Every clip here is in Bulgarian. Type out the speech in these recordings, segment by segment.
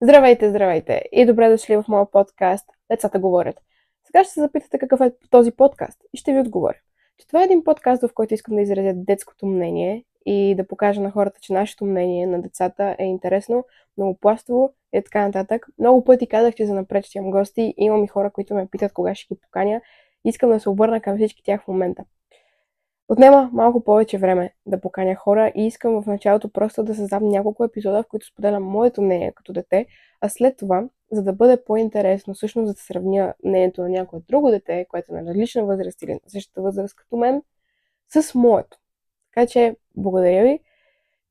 Здравейте, здравейте и добре дошли в моя подкаст "Децата говорят". Сега ще се запитате какъв е този подкаст и ще ви отговоря, че това е един подкаст, в който искам да изразя детското мнение и да покажа на хората, че нашето мнение на децата е интересно, многопластово и така нататък. Много пъти казах, че занапред ще имам гости, имам и хора, които ме питат кога ще ги поканя. Искам да се обърна към всички тях в момента. Отнема малко повече време да поканя хора и искам в началото просто да създам няколко епизода, в които споделям моето мнение като дете, а след това, за да бъде по-интересно, всъщност за да сравня мнението на някое друго дете, което е на различна възраст или на същата възраст като мен, с моето. Така че, благодаря ви,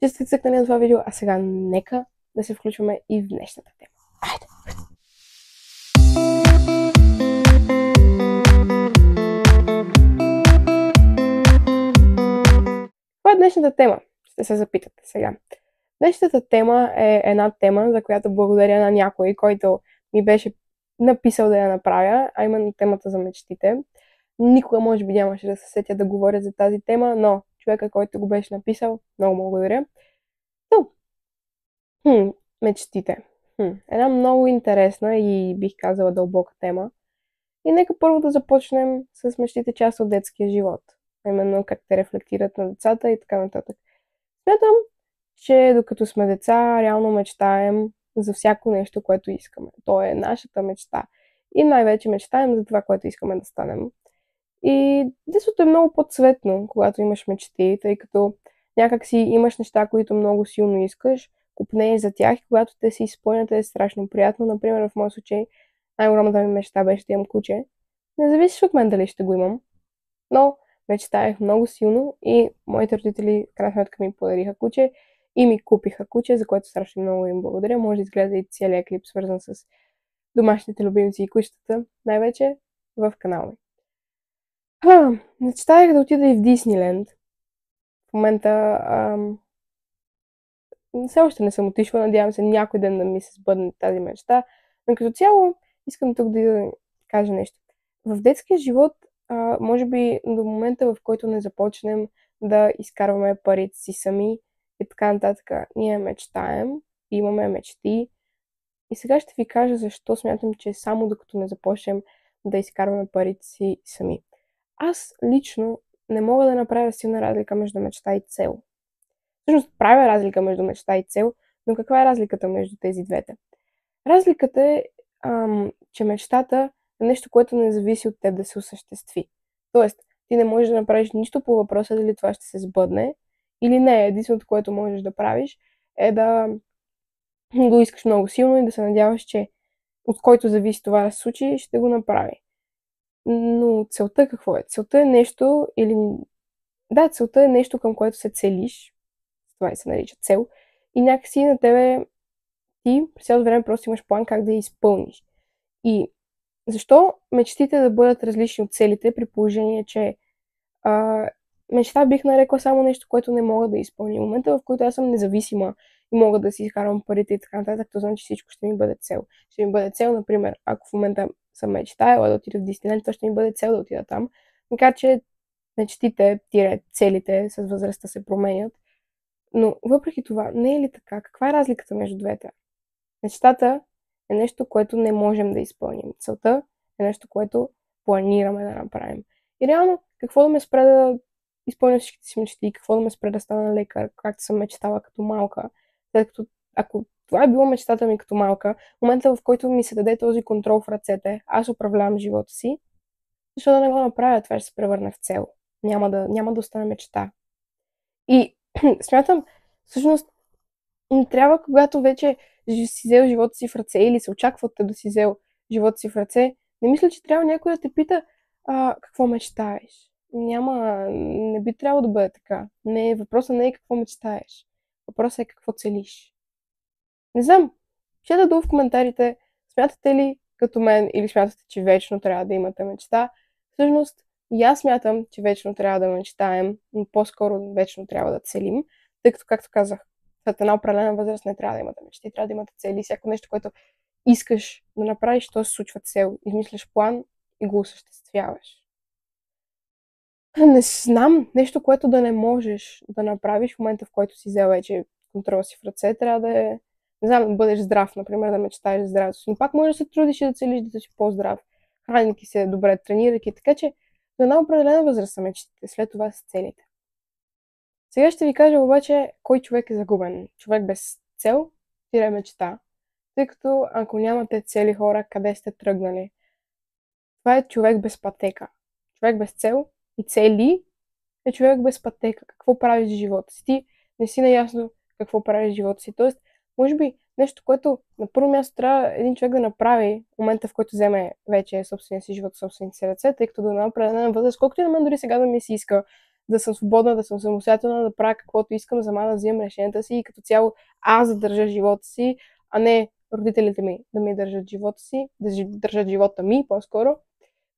че сте цъкнали на това видео, а сега нека да се включваме и в днешната тема. Айде! Това е днешната тема, ще се запитате сега. Днешната тема е една тема, за която благодаря на някой, който ми беше написал да я направя, а именно темата за мечтите. Никога може би нямаше да се сетя да говоря за тази тема, но човека, който го беше написал, много му благодаря. Мечтите. Една много интересна и бих казала дълбока тема. И нека първо да започнем с мечтите, част от детския живот. Именно как те рефлектират на децата и така нататък. Смятам, че докато сме деца, реално мечтаем за всяко нещо, което искаме. То е нашата мечта. И най-вече мечтаем за това, което искаме да станем. И детството е много по-цветно, когато имаш мечти, тъй като някак си имаш неща, които много силно искаш, купнееш за тях и когато те се изпълнят е страшно приятно. Например, в моя случай най-голямата ми мечта беше да имам куче. Не зависи от мен дали ще го имам, но мечтаех много силно и моите родители в крайна сметка ми подариха куче и ми купиха куче, за което страшно много им благодаря. Може да изгледа и целият клип, свързан с домашните любимци и кучетата, най-вече в канала ми. Мечтаех да отида и в Дисниленд. В момента все още не съм отишла, надявам се някой ден да ми се сбъдне тази мечта, но като цяло искам тук да кажа нещо. В детския живот, може би до момента, в който не започнем да изкарваме парите си сами и така нататък, ние мечтаем, имаме мечти. И сега ще ви кажа защо смятам, че само докато не започнем да изкарваме парите си сами. Аз лично не мога да направя силна разлика между мечта и цел. Всъщност правя разлика между мечта и цел, но каква е разликата между тези двете? Разликата е, че мечтата е нещо, което не зависи от теб да се осъществи. Тоест, ти не можеш да направиш нищо по въпроса дали това ще се сбъдне или не. Единственото, което можеш да правиш е да го искаш много силно и да се надяваш, че от който зависи това да се случи, ще го направи. Но целта какво е? Целта е нещо целта е нещо, към което се целиш. Това и се нарича цел. И някакси на тебе ти през цялото време просто имаш план как да я изпълниш. И защо мечтите да бъдат различни от целите, при положение, че мечта бих нарекла само нещо, което не мога да изпълня. В момента, в който аз съм независима и мога да си изкарвам парите и така нататък, то значи всичко ще ми бъде цел. Ще ми бъде цел, например, ако в момента съм мечтаела да отида в Дисниленд, то ще ми бъде цел да отида там. Така че мечтите, целите с възрастта се променят. Но въпреки това, не е ли така? Каква е разликата между двете? Мечтата е нещо, което не можем да изпълним. Целта е нещо, което планираме да направим. И реално, какво да ме спре да изпълня всичките си мечти, какво да ме спре да стана лекар, както съм мечтала като малка. След като, ако това е било мечтата ми като малка, в момента, в който ми се даде този контрол в ръцете, аз управлявам живота си, защо да не го направя? Това ще се превърне в цел. Няма да остане мечта. И смятам, всъщност, трябва, когато вече си взел живота си в ръце или се очаква от теб да си взел живота си в ръце, не мисля, че трябва някой да те пита какво мечтаеш. Не би трябвало да бъде така. Въпросът не е какво мечтаеш. Въпросът е какво целиш. Не знам. Ще да долу в коментарите, смятате ли като мен или смятате, че вечно трябва да имате мечта. Всъщност, и аз смятам, че вечно трябва да мечтаем, но по-скоро вечно трябва да целим, тъй като, както казах, след една определена възраст не трябва да имате мечти, трябва да имате цели. Всяко нещо, което искаш да направиш, то се случва цел. Измисляш план и го осъществяваш. Не знам, нещо, което да не можеш да направиш в момента, в който си взел вече контрола си в ръце, трябва да е не знам, да бъдеш здрав, например, да мечтаеш за здравето си, но пак можеш да се трудиш и да целиш да си по-здрав, хранейки се добре, тренирайки, така че до една определена възраст са мечтите, след това са целите. Сега ще ви кажа обаче кой човек е загубен. Човек без цел, тире мечта. Тъй като ако нямате цели, хора, къде сте тръгнали? Това е човек без пътека. Човек без цел и цели е човек без пътека. Какво правиш в живота си? Ти не си наясно какво правиш в живота си. Тоест, може би нещо, което на първо място трябва един човек да направи в момента, в който вземе вече собствения си живот, собствените си ръце, тъй като да направя една възраст, колкото и на мен дори сега да ми се иска да съм свободна, да съм самостоятелна, да правя каквото искам, сама да взимам решенията си и като цяло аз да държа живота си, а не родителите ми да ми държат живота си, да държат живота ми по-скоро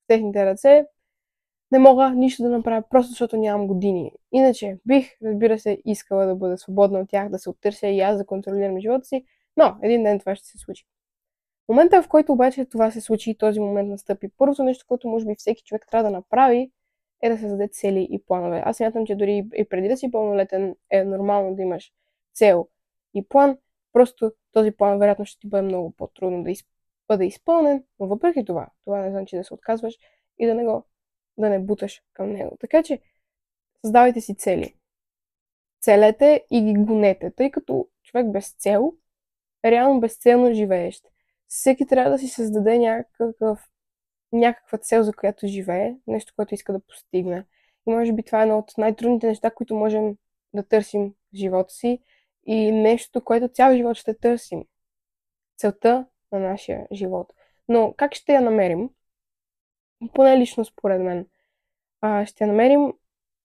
в техните ръце. Не мога нищо да направя, просто защото нямам години. Иначе бих, разбира се, искала да бъда свободна от тях, да се оттърся и аз да контролирам живота си, но един ден това ще се случи. В момента, в който обаче това се случи и този момент настъпи, първото нещо, което може би всеки човек трябва да направи, е да създаде цели и планове. Аз смятам, че дори и преди да си пълнолетен е нормално да имаш цел и план, просто този план вероятно ще ти бъде много по-трудно да бъде изпълнен, но въпреки това не значи да се отказваш и да не буташ към него. Така че създавайте си цели. Целете и ги гонете, тъй като човек без цел е реално безцелно живеещ. Всеки трябва да си създаде някаква цел, за която живее, нещо, което иска да постигне. И може би това е едно от най-трудните неща, които можем да търсим в живота си и нещо, което цял живот ще търсим. Целта на нашия живот. Но как ще я намерим? Поне лично според мен. Ще я намерим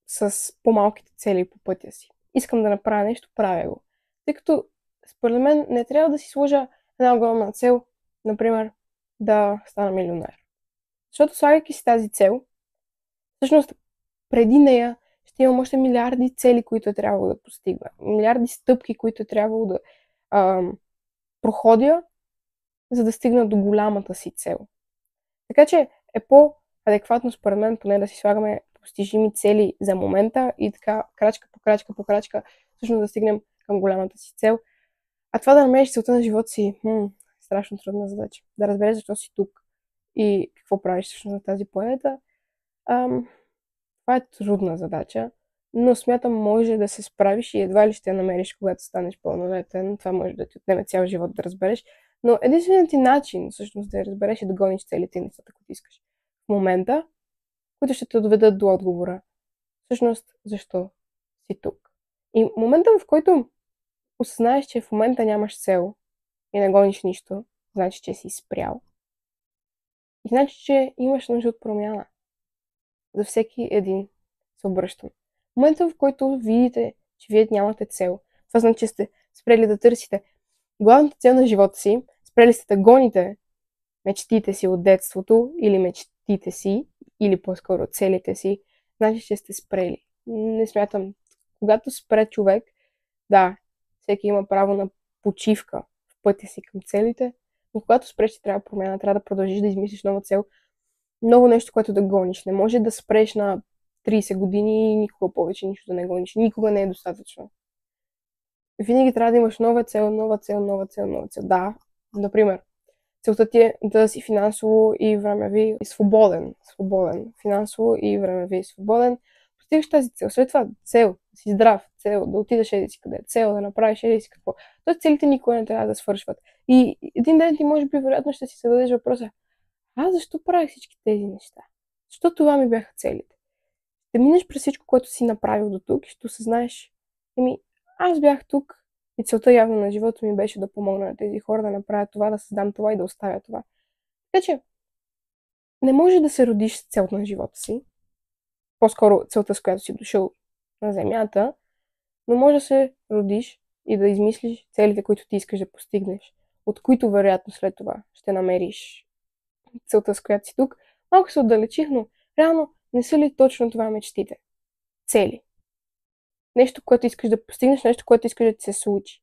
с по-малките цели по пътя си. Искам да направя нещо, правя го. Тъй като според мен не трябва да си сложа една огромна цел, например, да стана милионер. Защото слагайки си тази цел, всъщност преди нея ще имам още милиарди цели, които е трябвало да постигна. Милиарди стъпки, които е трябвало да проходя, за да стигна до голямата си цел. Така че е по-адекватно според мен поне да си слагаме постижими цели за момента и така крачка по крачка всъщност да стигнем към голямата си цел. А това да намериш целта на живота си, страшно трудна задача. Да разбереш защо си тук и какво правиш всъщност на тази планета. Това е трудна задача, но смятам може да се справиш и едва ли ще я намериш, когато станеш пълнолетен. Това може да ти отнеме цял живот да разбереш. Но единственият ти начин всъщност да я разбереш е да гониш целите и нещата, които искаш в момента, които ще те доведат до отговора. Всъщност, защо си тук? И момента, в който осъзнаеш, че в момента нямаш цел и не гониш нищо, значи, че си спрял. И значи, че имаш нужда от промяна. За всеки един се обръщам. В момента, в който видите, че вие нямате цел, това значи, че сте спрели да търсите главната цел на живота си, спрели сте да гоните мечтите си от детството или мечтите си, или по-скоро целите си, значи, че сте спрели. Не смятам. Когато спре човек, да, всеки има право на почивка в пътя си към целите, но когато спреш, ти трябва промяна, трябва да продължиш да измислиш нова цел, ново нещо, което да гониш. Не може да спреш на 30 години и никога повече нищо да не гониш. Никога не е достатъчно. Винаги трябва да имаш нова цел. Да, например, целта ти е да си финансово и времеви свободен. Финансово и времеви свободен. Постигаш тази цел. След това цел, да си здрав, цел, да отидеш еди си къде, цел, да направиш еди си какво. Тоест целите никога не трябва да свършват. И един ден ти може би вероятно ще си зададеш въпроса: защо правих всички тези неща? Защо това ми бяха целите? Да минеш през всичко, което си направил до тук и ще осъзнаеш: аз бях тук и целта явно на живота ми беше да помогна на тези хора да направят това, да създам това и да оставя това. Така че не може да се родиш с целта на живота си, по-скоро целта, с която си дошъл на земята, но може да се родиш и да измислиш целите, които ти искаш да постигнеш, от които вероятно след това ще намериш целта, с която си тук. Малко се отдалечих, но реално не са ли точно това мечтите? Цели. Нещо, което искаш да постигнеш, нещо, което искаш да ти се случи.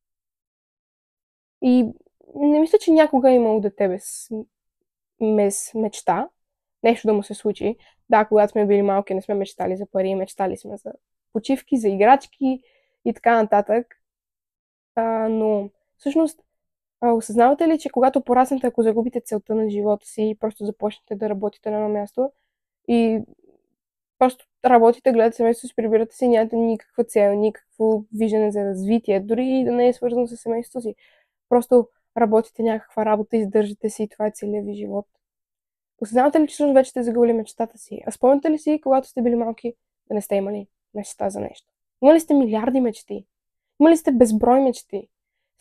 И не мисля, че някога е имало дете без мечта, нещо да му се случи. Да, когато сме били малки, не сме мечтали за пари, мечтали сме за почивки, за играчки и така нататък. Но всъщност Осъзнавате ли, че когато пораснете, ако загубите целта на живота си и просто започнете да работите на едно място и просто работите, гледате семейството си, прибирате си, нямате никаква цел, никакво виждане за развитие, дори и да не е свързано с семейството си. Просто работите някаква работа, издържате си и това е целият ви живот. Осъзнавате ли, че всъщност вече сте загубили мечтата си? А спомняте ли си, когато сте били малки, да не сте имали мечта за нещо? Имали сте милиарди мечти? Имали сте безброй мечти?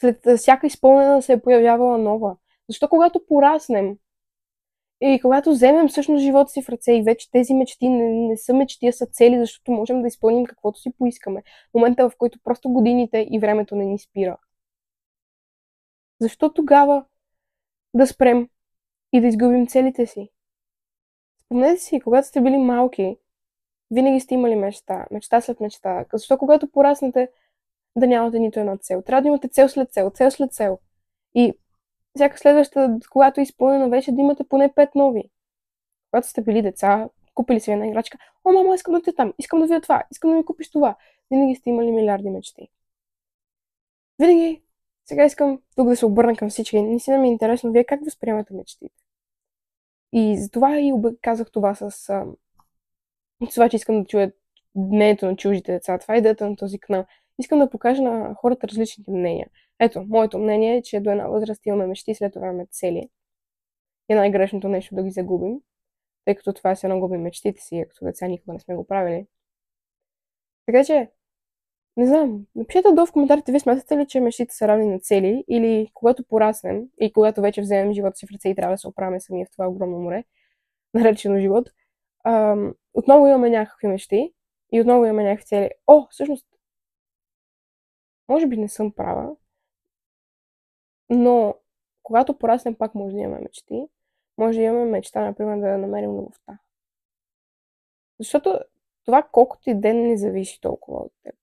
След всяка изпълнена се е появявала нова. Защо когато пораснем и когато вземем всъщност живота си в ръце и вече тези мечти не са мечти, а са цели, защото можем да изпълним каквото си поискаме. В момента, в който просто годините и времето не ни спира. Защо тогава да спрем и да изгубим целите си? Спомнете си, когато сте били малки, винаги сте имали мечта, мечта след мечта. Защо когато пораснете да нямате нито една цел? Трябва да имате цел след цел, цел след цел. И всяка следваща, когато е изпълнена вече, да имате поне 5 нови. Когато сте били деца, купили си една играчка, о, мамо, искам да отида там, искам да видя това, искам да ми купиш това. Винаги сте имали милиарди мечти. Винаги, сега искам тук да се обърна към всички. Наистина ми е интересно, вие как възприемате мечтите? И затова и казах това с това, че искам да чуя мнението на чуждите деца. Това е идеята на този канал. Искам да покажа на хората различните мнения. Ето, моето мнение е, че до една възраст имаме мечти, след това имаме цели. И най-грешното нещо да ги загубим, тъй като това се нагубим мечтите си, като деца никога не сме го правили. Така че, не знам, напишете долу в коментарите, вие смятате ли, че мечтите са равни на цели, или когато пораснем и когато вече вземем живота си в ръце и трябва да се оправяме сами в това огромно море, наречено живот, отново имаме някакви мечти и отново имаме някакви цели. О, всъщност, може би не съм права, но когато пораснем, пак може да имаме мечти. Може да имаме мечта, например, да намерим любовта. Защото това колкото и ден не зависи толкова от теб.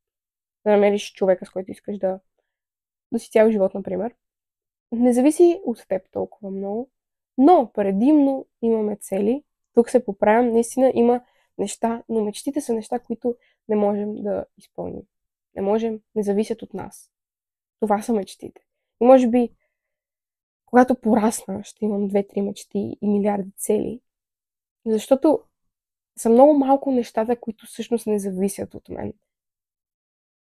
Да намериш човека, с който искаш да си цял живот, например. Не зависи от теб толкова много, но предимно имаме цели. Тук се поправям, наистина има неща, но мечтите са неща, които не можем да изпълним. Не зависят от нас. Това са мечтите. И може би, когато порасна, ще имам 2-3 мечти и милиарди цели, защото са много малко нещата, които всъщност не зависят от мен.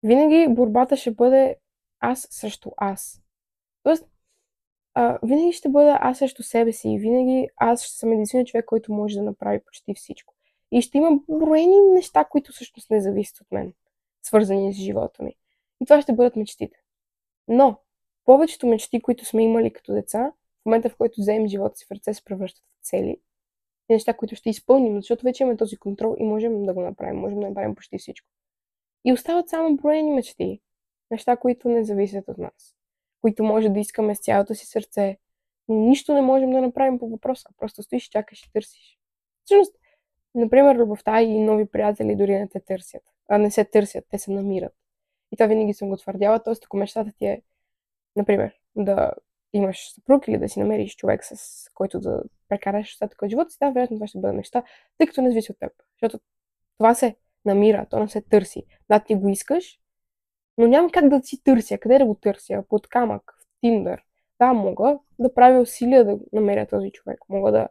Винаги борбата ще бъде аз срещу аз. Тоест, винаги ще бъда аз срещу себе си и винаги аз ще съм единственият човек, който може да направи почти всичко. И ще има броени неща, които всъщност не зависят от мен, свързани с живота ми. И това ще бъдат мечтите. Но повечето мечти, които сме имали като деца, в момента в който вземем живота си в ръце, се превръщат в цели. И неща, които ще изпълним, защото вече имаме този контрол и можем да го направим. Можем да направим почти всичко. И остават само броени мечти. Неща, които не зависят от нас. Които може да искаме с цялото си сърце. Но нищо не можем да направим по въпроса. Просто стоиш, чакаш и търсиш. Всъщност, например, любовта и нови приятели дори не те търсят. Не се търсят, те се намират. И това винаги съм го твърдяла. Тоест, ако мечтата ти е, например, да имаш съпруг или да си намериш човек, с който да прекараш остатъка от живота си, да, вероятно това ще бъде мечта, тъй като не зависи от теб. Защото това се намира, то не се търси. Да, ти го искаш, но няма как да си търся. Къде да го търся? Под камък, в Tinder. Да, мога да правя усилия да намеря този човек. Мога да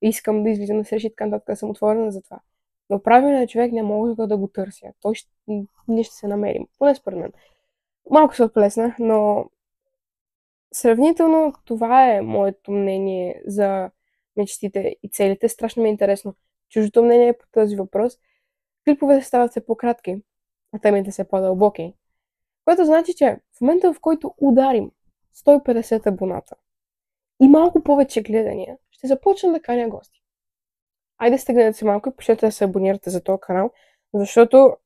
искам да излизам на срещи, така нататък, да съм отворена за това. Но правилният човек не мога да го търся. Ние ще се намерим. Поне според мен. Малко се отплесна, но сравнително това е моето мнение за мечтите и целите. Страшно ми е интересно чуждото мнение по този въпрос. Клиповете стават все по-кратки, а темите все по-дълбоки. Което значи, че в момента, в който ударим 150 абоната и малко повече гледания, ще започна да каня гости. Айде стегнете се малко и почнете да се абонирате за този канал, защото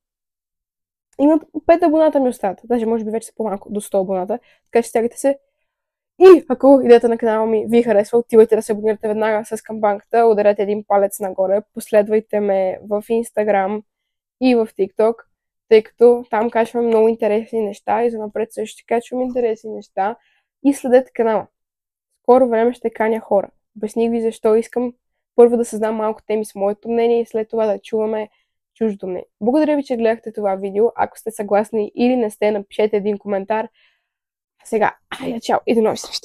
имат 5 абоната ми остават. Даже може би вече са по-малко, до 100 абоната. Така че стягайте се. И ако идеята на канала ми ви харесва, отивайте да се абонирате веднага с камбанката, ударете един палец нагоре, последвайте ме в Instagram и в TikTok, тъй като там качвам много интересни неща и занапред също ще качвам интересни неща и следете канала. Скоро време ще каня хора. Обясних ви защо искам първо да създам малко теми с моето мнение и след това да чуваме чуждо мнение. Благодаря ви, че гледахте това видео. Ако сте съгласни или не сте, напишете един коментар. Сега, айде, чао и до нови срещи!